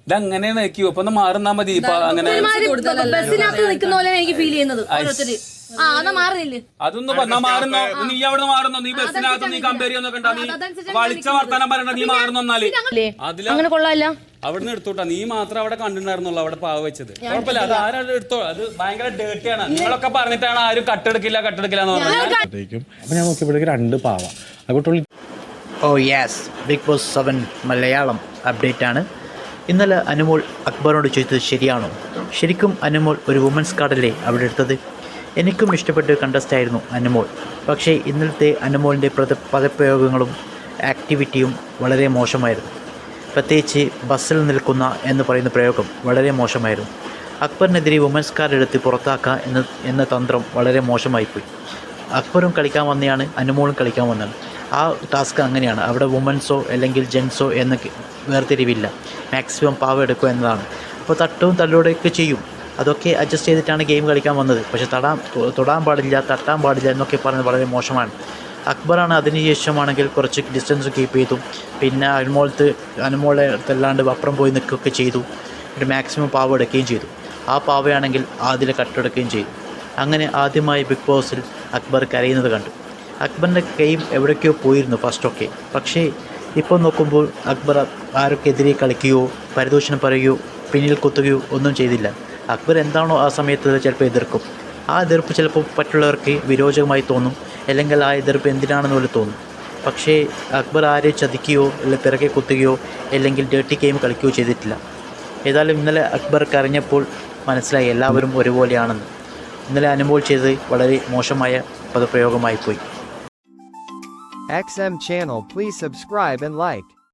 ഇതങ്ങനെയാണ് വെക്കൂ. ഇപ്പൊ ഒന്ന് മാറുന്നാ മതി. ഇപ്പൊ അങ്ങനെ ബസ്സിനകത്ത് നിൽക്കുന്ന പോലെ എനിക്ക് ഫീൽ ചെയ്യുന്നത് ഓരോരുത്തര്. മാറുന്നില്ലേ അതൊന്നും മാറുന്നോ? നീ അവിടെ മാറുന്നോ? നീ ബസ്സിനകത്ത് നീ കമ്പയർ ചെയ്യുന്നൊക്കെ ഉണ്ടാ? നീ വളിച്ച വർത്താനം പറയണ്ട. നീ മാറുന്നാല് അങ്ങനെ കൊള്ളാല്ല. അവിടുന്ന് എടുത്തോട്ടാ. നീ മാത്രം അവിടെ കണ്ടിട്ടുണ്ടായിരുന്നുള്ളൂ അവിടെ പാവ വെച്ചത്. കുഴപ്പമില്ല, അത് ആരും എടുത്തോ. അത് ഭയങ്കര ഡേർട്ടിയാണ്. നിങ്ങളൊക്കെ പറഞ്ഞിട്ടാണ് ആരും കട്ടെടുക്കില്ല എന്ന് പറഞ്ഞത്. അപ്പൊ ഞാൻ നോക്കിയപ്പോഴേക്ക് 2 പാവ അതുകൊണ്ടുള്ള. Oh yes, big boss 7 Malayalam update ആണ്. ഇന്നലെ അനുമോൾ അക്ബറിനോട് ചോദിച്ചത് ശരിയാണോ? ശരിക്കും അനുമോൾ ഒരു വുമൻസ് കാർഡല്ലേ അവിടെ എടുത്തത്? എനിക്കും ഇഷ്ടപ്പെട്ട ഒരു കണ്ടസ്റ്റ് ആയിരുന്നു അനുമോൾ. പക്ഷേ ഇന്നലത്തെ അനുമോളിൻ്റെ പദപ്രയോഗങ്ങളും ആക്ടിവിറ്റിയും വളരെ മോശമായിരുന്നു. പ്രത്യേകിച്ച് ബസ്സിൽ നിൽക്കുന്ന എന്ന് പറയുന്ന പ്രയോഗം വളരെ മോശമായിരുന്നു. അക്ബറിനെതിരെ വുമൻസ് കാർഡ് എടുത്ത് പുറത്താക്കുക എന്ന തന്ത്രം വളരെ മോശമായിപ്പോയി. അക്ബറും കളിക്കാൻ വന്നതാണ്, അനുമോളും കളിക്കാൻ വന്നതാണ്. ആ ടാസ്ക് അങ്ങനെയാണ്. അവിടെ വുമൻസോ അല്ലെങ്കിൽ ജെൻസോ എന്ന വേർതിരിവില്ല. മാക്സിമം പാവം എടുക്കുക എന്നതാണ്. അപ്പോൾ തട്ടവും തല്ലോടെയൊക്കെ ചെയ്യും. അതൊക്കെ അഡ്ജസ്റ്റ് ചെയ്തിട്ടാണ് ഗെയിം കളിക്കാൻ വന്നത്. പക്ഷേ തൊടാൻ പാടില്ല, തട്ടാൻ പാടില്ല എന്നൊക്കെ പറയുന്നത് വളരെ മോശമാണ്. അക്ബറാണ് അതിനുശേഷമാണെങ്കിൽ കുറച്ച് ഡിസ്റ്റൻസ് കീപ്പ് ചെയ്തു. പിന്നെ അനുമോളെ അല്ലാണ്ട് അപ്പുറം പോയി നിൽക്കുകയൊക്കെ ചെയ്തു. എന്നിട്ട് മാക്സിമം പാവം എടുക്കുകയും ചെയ്തു. ആ പാവയാണെങ്കിൽ ആദ്യം കട്ടെടുക്കുകയും ചെയ്തു. അങ്ങനെ ആദ്യമായി ബിഗ് ബോസിൽ അക്ബർ കരയുന്നത് കണ്ടു. അക്ബറിൻ്റെ ഗെയിം എവിടേക്കോ പോയിരുന്നു ഫസ്റ്റൊക്കെ. പക്ഷേ ഇപ്പോൾ നോക്കുമ്പോൾ അക്ബർ ആർക്കെതിരെ കളിക്കുകയോ പരിദൂഷണം പറയുകയോ പിന്നിൽ കുത്തുകയോ ഒന്നും ചെയ്തില്ല. അക്ബർ എന്താണോ ആ സമയത്ത് ചിലപ്പോൾ എതിർക്കും. ആ എതിർപ്പ് ചിലപ്പോൾ മറ്റുള്ളവർക്ക് വിരോചകമായി തോന്നും, അല്ലെങ്കിൽ ആ എതിർപ്പ് എന്തിനാണെന്ന് പോലെ തോന്നും. പക്ഷേ അക്ബർ ആരെ ചതിക്കുകയോ അല്ലെങ്കിൽ പിറകെ കുത്തുകയോ അല്ലെങ്കിൽ ഡേർട്ടി ഗെയിം കളിക്കുകയോ ചെയ്തിട്ടില്ല. ഏതായാലും ഇന്നലെ അക്ബർ കരഞ്ഞപ്പോൾ മനസ്സിലായി എല്ലാവരും ഒരുപോലെയാണെന്ന്. ഇന്നലെ അനുമോൾ ചെയ്തത് വളരെ മോശമായ പദപ്രയോഗമായിപ്പോയി. XM channel, please subscribe and like.